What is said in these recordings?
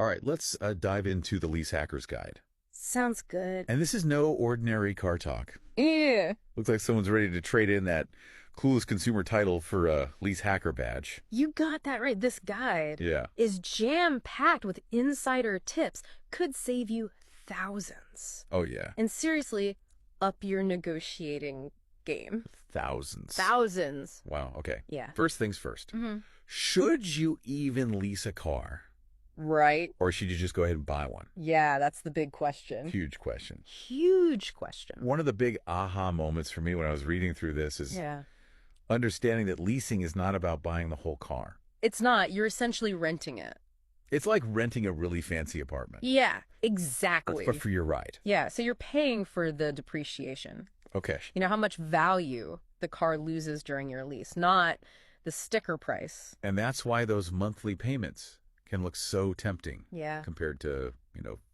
All right, let's dive into the Lease Hackers Guide. Sounds good. And this is no ordinary car talk. Yeah. Looks like someone's ready to trade in that coolest consumer title for a Lease Hacker badge. You got that right. This guide Yeah. is jam-packed with insider tips. Could save you thousands. Oh, yeah. And seriously, up your negotiating game. Thousands. Thousands. Wow, okay. Yeah. First things first. Mm-hmm. Should you even lease a car? Right. Or should you just go ahead and buy one? Yeah, that's the big question. Huge question. Huge question. One of the big aha moments for me when I was reading through this is understanding that leasing is not about buying the whole car. It's not. You're essentially renting it. It's like renting a really fancy apartment. Yeah, exactly. But for your ride. Yeah, so you're paying for the depreciation. Okay. You know, how much value the car loses during your lease, not the sticker price. And that's why those monthly payments can look so tempting compared to,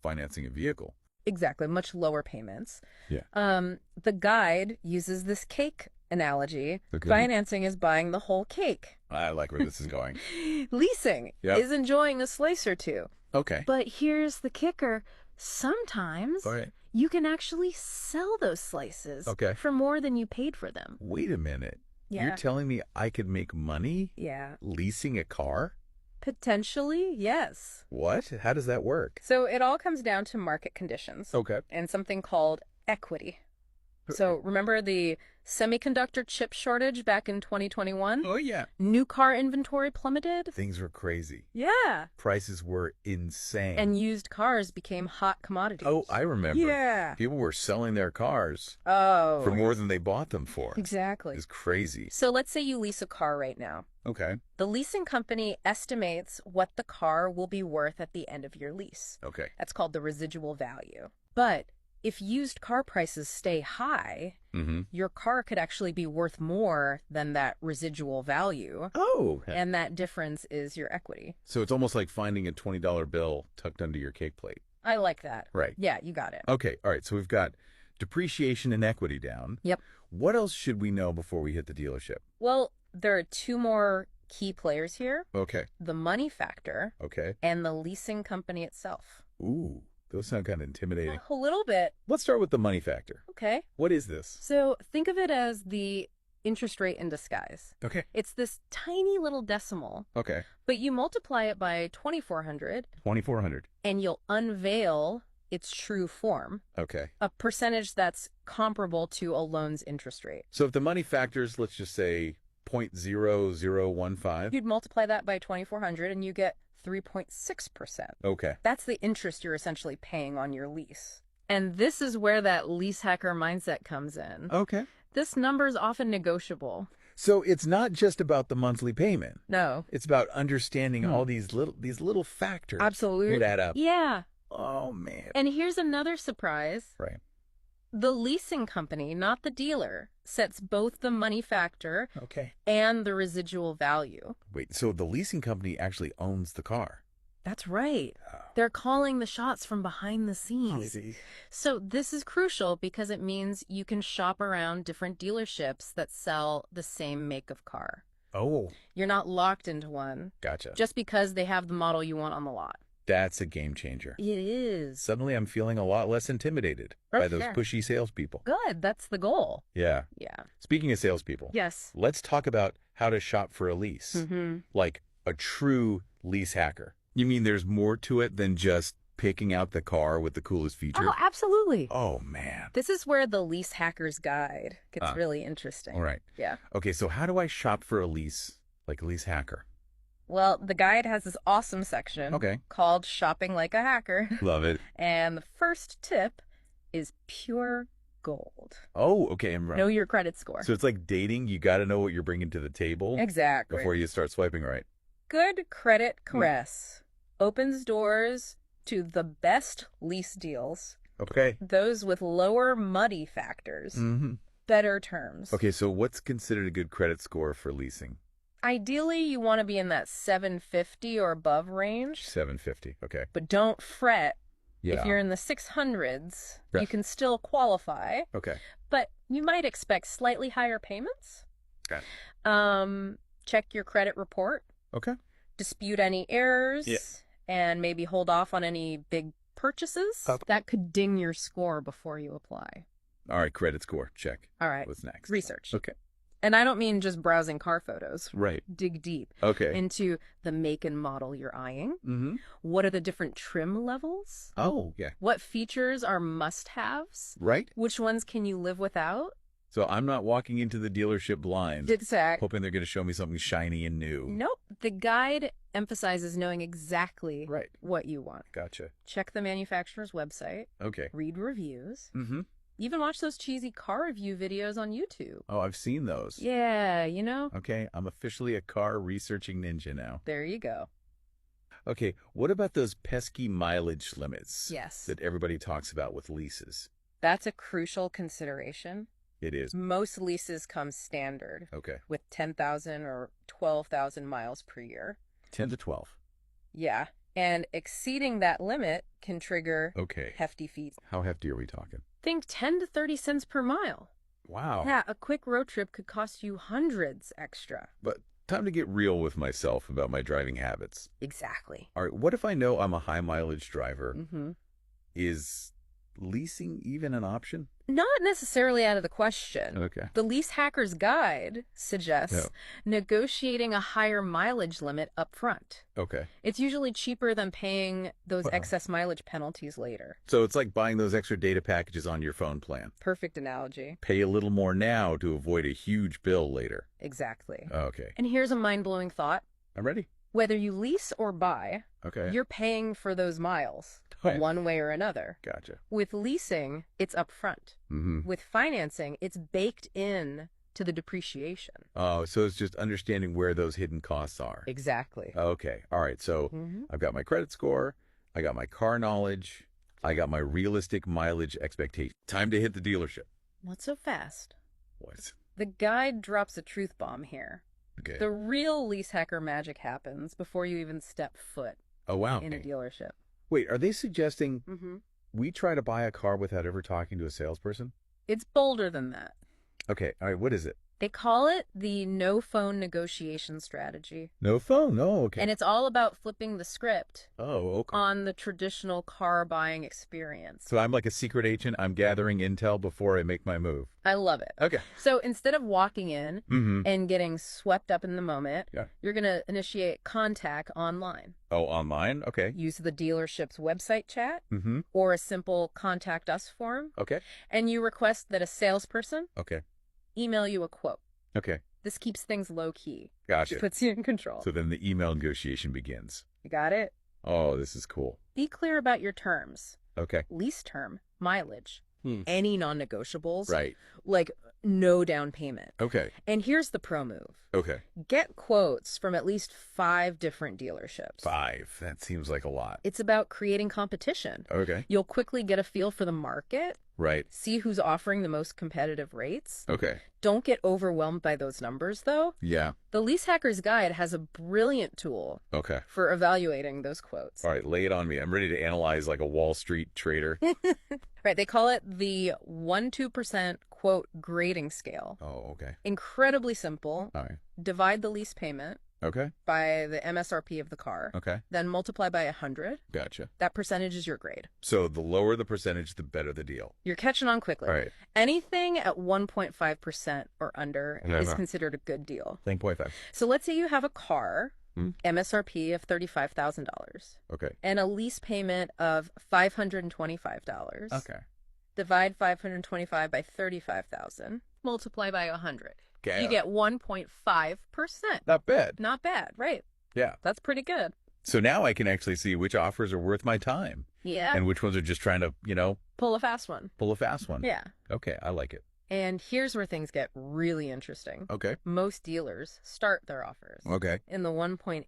financing a vehicle. Exactly, much lower payments. Yeah. The guide uses this cake analogy. Okay. Financing is buying the whole cake. I like where this is going. Leasing is enjoying a slice or two. Okay. But here's the kicker. Sometimes you can actually sell those slices for more than you paid for them. Wait a minute. Yeah. You're telling me I could make money leasing a car? Potentially, yes. What? How does that work? So it all comes down to market conditions. Okay. And something called equity. So remember the semiconductor chip shortage back in 2021? Oh, yeah. New car inventory plummeted? Things were crazy. Yeah. Prices were insane. And used cars became hot commodities. Oh, I remember. Yeah. People were selling their cars for more than they bought them for. Exactly. It's crazy. So let's say you lease a car right now. Okay. The leasing company estimates what the car will be worth at the end of your lease. Okay. That's called the residual value. But if used car prices stay high, your car could actually be worth more than that residual value. Oh. And that difference is your equity. So it's almost like finding a $20 bill tucked under your cake plate. I like that. Right. Yeah, you got it. Okay. All right. So we've got depreciation and equity down. Yep. What else should we know before we hit the dealership? Well, there are two more key players here. Okay. The money factor. Okay. And the leasing company itself. Ooh. Those sound kind of intimidating. A little bit. Let's start with the money factor. Okay. What is this? So think of it as the interest rate in disguise. Okay. It's this tiny little decimal. Okay. But you multiply it by 2,400. 2,400. And you'll unveil its true form. Okay. A percentage that's comparable to a loan's interest rate. So if the money factors, let's just say 0.0015. You'd multiply that by 2,400 and you get 3.6%. Okay. That's the interest you're essentially paying on your lease. And this is where that lease hacker mindset comes in. Okay. This number is often negotiable. So it's not just about the monthly payment. No. It's about understanding all these little factors. Absolutely. Would add up. Yeah. Oh, man. And here's another surprise. Right. The leasing company, not the dealer, sets both the money factor and the residual value. Wait, so the leasing company actually owns the car? That's right. They're calling the shots from behind the scenes. So this is crucial because it means you can shop around different dealerships that sell the same make of car. Oh. You're not locked into one. Gotcha. Just because they have the model you want on the lot. That's a game changer. It is. Suddenly I'm feeling a lot less intimidated by those pushy salespeople. Good. That's the goal. Yeah. Yeah. Speaking of salespeople. Yes. Let's talk about how to shop for a lease. Like a true lease hacker. You mean there's more to it than just picking out the car with the coolest feature? Oh, absolutely. Oh, man. This is where the Lease Hackers guide gets really interesting. All right. Yeah. Okay, so how do I shop for a lease, like a lease hacker? Well, the guide has this awesome section called Shopping Like a Hacker. Love it. And the first tip is pure gold. Oh, okay. Know your credit score. So it's like dating. You got to know what you're bringing to the table. Exactly. Before you start swiping right. Good credit caress opens doors to the best lease deals. Okay. Those with lower muddy factors. Better terms. Okay, so what's considered a good credit score for leasing? Ideally, you want to be in that 750 or above range. 750, okay. But don't fret. Yeah. If you're in the 600s, you can still qualify. Okay. But you might expect slightly higher payments. Got it. Check your credit report. Okay. Dispute any errors. Yeah. and maybe hold off on any big purchases. That could ding your score before you apply. All right, credit score, check. All right. What's next? Research. Okay. And I don't mean just browsing car photos. Right. Dig deep into the make and model you're eyeing. Mm-hmm. What are the different trim levels? Oh, yeah. What features are must-haves? Right. Which ones can you live without? So I'm not walking into the dealership blind, Exactly. hoping they're going to show me something shiny and new. Nope. The guide emphasizes knowing exactly what you want. Gotcha. Check the manufacturer's website. Okay. Read reviews. Mm-hmm. Even watch those cheesy car review videos on YouTube. Oh, I've seen those. Yeah, you know. Okay, I'm officially a car researching ninja now. There you go. Okay, what about those pesky mileage limits? Yes. That everybody talks about with leases? That's a crucial consideration. It is. Most leases come standard. Okay. With 10,000 or 12,000 miles per year. 10 to 12. Yeah. And exceeding that limit can trigger hefty fees. How hefty are we talking? Think 10 to 30 cents per mile. Wow. Yeah, a quick road trip could cost you hundreds extra. But time to get real with myself about my driving habits. Exactly. All right, what if I know I'm a high mileage driver? Mm-hmm. Is leasing even an option? Not necessarily out of the question. Okay. The Lease Hackers Guide suggests negotiating a higher mileage limit up front. Okay. It's usually cheaper than paying those excess mileage penalties later. So it's like buying those extra data packages on your phone plan. Perfect analogy. Pay a little more now to avoid a huge bill later. Exactly. Okay. And here's a mind-blowing thought. I'm ready. Whether you lease or buy, you're paying for those miles one way or another. Gotcha. With leasing, it's upfront. Mm-hmm. With financing, it's baked in to the depreciation. Oh, so it's just understanding where those hidden costs are. Exactly. Okay. All right. So I've got my credit score. I got my car knowledge. I got my realistic mileage expectation. Time to hit the dealership. Not so fast. What? The guide drops a truth bomb here. Okay. The real lease hacker magic happens before you even step foot in a dealership. Wait, are they suggesting we try to buy a car without ever talking to a salesperson? It's bolder than that. Okay. All right. What is it? They call it the no-phone negotiation strategy. No phone? Oh, okay. And it's all about flipping the script okay. on the traditional car buying experience. So I'm like a secret agent. I'm gathering intel before I make my move. I love it. Okay. So instead of walking in and getting swept up in the moment, you're going to initiate contact online. Oh, online? Okay. Use the dealership's website chat or a simple contact us form. Okay. And you request that a salesperson email you a quote. Okay. This keeps things low key. Gotcha. It puts you in control. So then the email negotiation begins. You got it? Oh, this is cool. Be clear about your terms. Okay. Lease term, mileage, any non-negotiables. Right. Like no down payment. Okay. And here's the pro move. Okay. Get quotes from at least 5 different dealerships. 5? That seems like a lot. It's about creating competition. Okay. You'll quickly get a feel for the market. Right. See who's offering the most competitive rates. Okay. Don't get overwhelmed by those numbers, though. Yeah. The Lease Hackers Guide has a brilliant tool for evaluating those quotes. All right, lay it on me. I'm ready to analyze like a Wall Street trader. Right. They call it the 1-2% quote grading scale. Oh, okay. Incredibly simple. All right. Divide the lease payment by the MSRP of the car. Okay. Then multiply by 100. Gotcha. That percentage is your grade. So the lower the percentage, the better the deal. You're catching on quickly. All right. Anything at 1.5% or under is considered a good deal. 1.5. So let's say you have a car, MSRP of $35,000. Okay. And a lease payment of $525. Okay. Divide 525 by 35,000. Multiply by 100. Okay. You get 1.5%. Not bad. Not bad, right? Yeah. That's pretty good. So now I can actually see which offers are worth my time. Yeah. And which ones are just trying to, pull a fast one. pull a fast one. Yeah. Okay, I like it. And here's where things get really interesting. Okay. Most dealers start their offers Okay. in the 1.8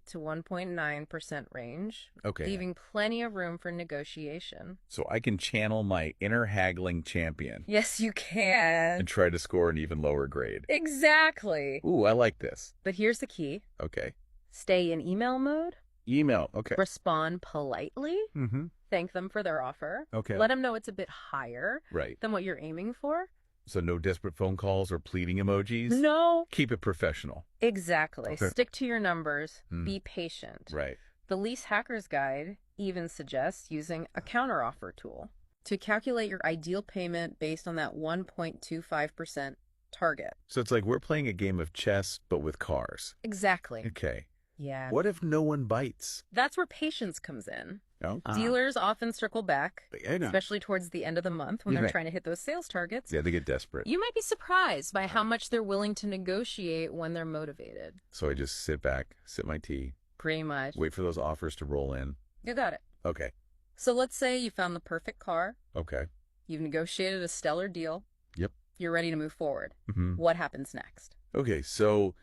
to 1.9% range, Okay. leaving plenty of room for negotiation. So I can channel my inner haggling champion Yes, you can. and try to score an even lower grade. Exactly. Ooh, I like this. But here's the key. Okay. Stay in email mode. Email. Okay. Respond politely. Mm-hmm. Thank them for their offer. Okay. Let them know it's a bit higher Right. than what you're aiming for. So no desperate phone calls or pleading emojis? No. Keep it professional. Exactly. Okay. Stick to your numbers. Be patient. Right. The Lease Hackers Guide even suggests using a counteroffer tool to calculate your ideal payment based on that 1.25% target. So it's like we're playing a game of chess, but with cars. Exactly. Okay. Yeah. What if no one bites? That's where patience comes in. Oh. Dealers often circle back, I know. especially towards the end of the month when they're trying to hit those sales targets. Yeah, they get desperate. You might be surprised by how much they're willing to negotiate when they're motivated. So I just sit back, sip my tea. Pretty much. Wait for those offers to roll in. You got it. Okay. So let's say you found the perfect car. Okay. You've negotiated a stellar deal. Yep. You're ready to move forward. Mm-hmm. What happens next? Okay, so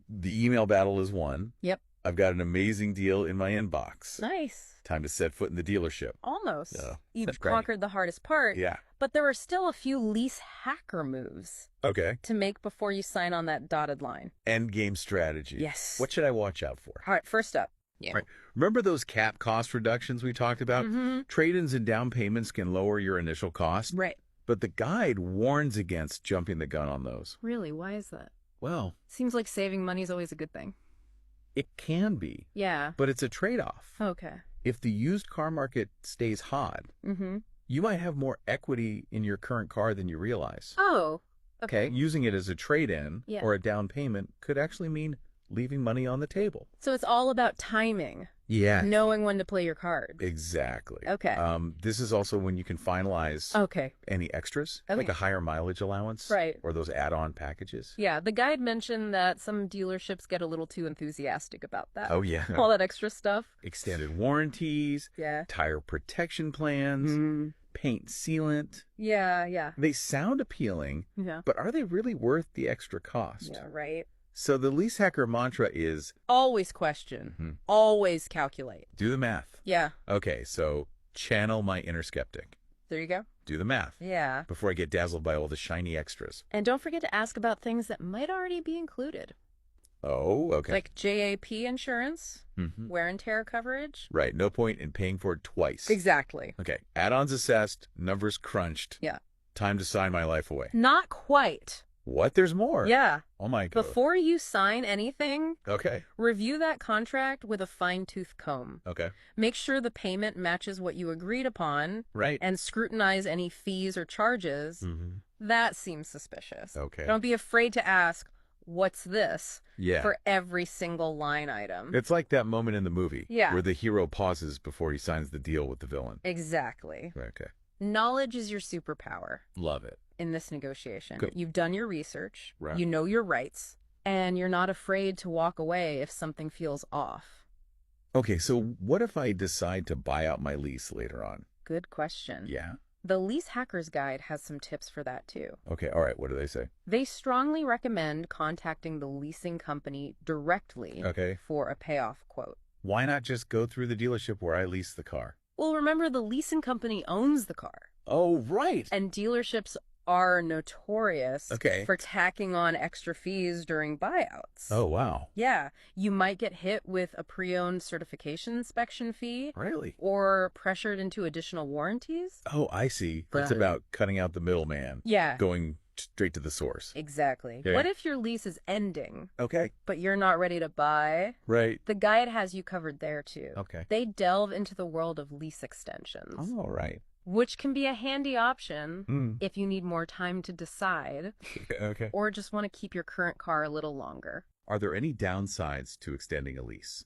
the email battle is won. Yep. I've got an amazing deal in my inbox. Nice. Time to set foot in the dealership. Almost. Yeah, You've conquered the hardest part. Yeah. But there are still a few lease hacker moves Okay. to make before you sign on that dotted line. End game strategy. Yes. What should I watch out for? All right, first up. Yeah. Right. Remember those cap cost reductions we talked about? Mm-hmm. Trade-ins and down payments can lower your initial cost. Right. But the guide warns against jumping the gun on those. Really? Why is that? Well, Seems like saving money is always a good thing. it can be, Yeah. but it's a trade-off. Okay. If the used car market stays hot, Mm-hmm. you might have more equity in your current car than you realize. Oh. Okay. Using it as a trade-in Yeah. or a down payment could actually mean leaving money on the table. So it's all about timing. Yeah. Knowing when to play your cards. Exactly. Okay. This is also when you can finalize Okay. any extras, Okay. like a higher mileage allowance, Right. or those add-on packages. Yeah, the guide mentioned that some dealerships get a little too enthusiastic about that. Oh, yeah. All that extra stuff. Extended warranties, Yeah. tire protection plans, Mm. paint sealant. Yeah, yeah. They sound appealing, Yeah. but are they really worth the extra cost? Yeah, right. So the lease hacker mantra is Always question. Always calculate. do the math. Yeah. Okay, so channel my inner skeptic. There you go. Do the math Yeah. before I get dazzled by all the shiny extras. And don't forget to ask about things that might already be included. Oh, okay. Like JAP insurance, Mhm. wear and tear coverage. Right, no point in paying for it twice. Exactly. Okay, add-ons assessed, numbers crunched. Yeah. Time to sign my life away. Not quite. What? There's more? Yeah. Oh my God. Before you sign anything, Okay. review that contract with a fine-tooth comb. Okay. Make sure the payment matches what you agreed upon Right. and scrutinize any fees or charges. Mm-hmm. That seems suspicious. Okay. Don't be afraid to ask, what's this? Yeah. For every single line item. It's like that moment in the movie Yeah. where the hero pauses before he signs the deal with the villain. Exactly. Okay. Knowledge is your superpower Love it. in this negotiation. Good. You've done your research. Right. You know your rights. And you're not afraid to walk away if something feels off. Okay, so what if I decide to buy out my lease later on? Good question. Yeah. The Lease Hackers Guide has some tips for that too. Okay, all right, what do they say? They strongly recommend contacting the leasing company directly Okay. for a payoff quote. Why not just go through the dealership where I lease the car? Well, remember the leasing company owns the car, Oh, right. and dealerships are notorious Okay. for tacking on extra fees during buyouts. Oh, wow. Yeah, you might get hit with a pre-owned certification inspection fee Really? or pressured into additional warranties. Oh, I see. It's Right. about cutting out the middleman. Yeah, Going straight to the source. exactly. Yeah. What if your lease is ending, Okay. but you're not ready to buy? Right. The guide has you covered there too. Okay. They delve into the world of lease extensions, All right. which can be a handy option Mm. if you need more time to decide Okay. or just want to keep your current car a little longer. Are there any downsides to extending a lease?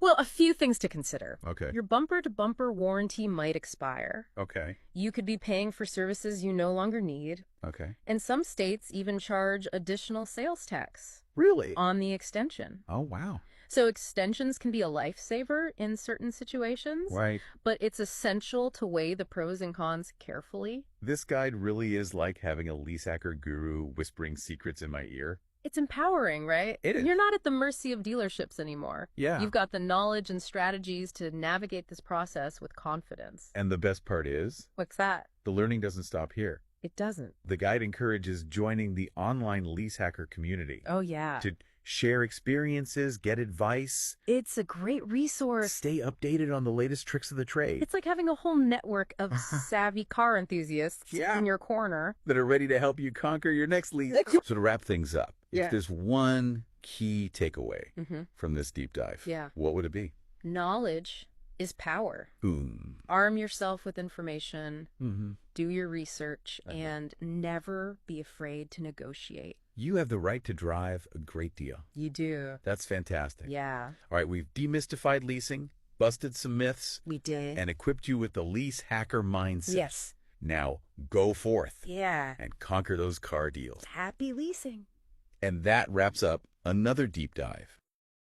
Well, a few things to consider. Okay. Your bumper-to-bumper warranty might expire. Okay. You could be paying for services you no longer need. Okay. And some states even charge additional sales tax Really? on the extension. Oh, wow. So extensions can be a lifesaver in certain situations, Right. but it's essential to weigh the pros and cons carefully. This guide really is like having a lease hacker guru whispering secrets in my ear. It's empowering, right? It is. You're not at the mercy of dealerships anymore. Yeah. You've got the knowledge and strategies to navigate this process with confidence. And the best part is, What's that? the learning doesn't stop here. It doesn't. The guide encourages joining the online lease hacker community Oh, yeah. to share experiences, get advice, It's a great resource. stay updated on the latest tricks of the trade It's like having a whole network of savvy car enthusiasts Yeah. in your corner. that are ready to help you conquer your next lease. So to wrap things up, Yeah. if there's one key takeaway Mm-hmm. from this deep dive, Yeah. what would it be? Knowledge is power. Boom. Arm yourself with information, Mm-hmm. do your research, and never be afraid to negotiate. You have the right to drive a great deal. You do. That's fantastic. Yeah. All right, we've demystified leasing, busted some myths, We did. and equipped you with the lease hacker mindset. Yes. Now, go forth Yeah. and conquer those car deals. Happy leasing. And that wraps up another deep dive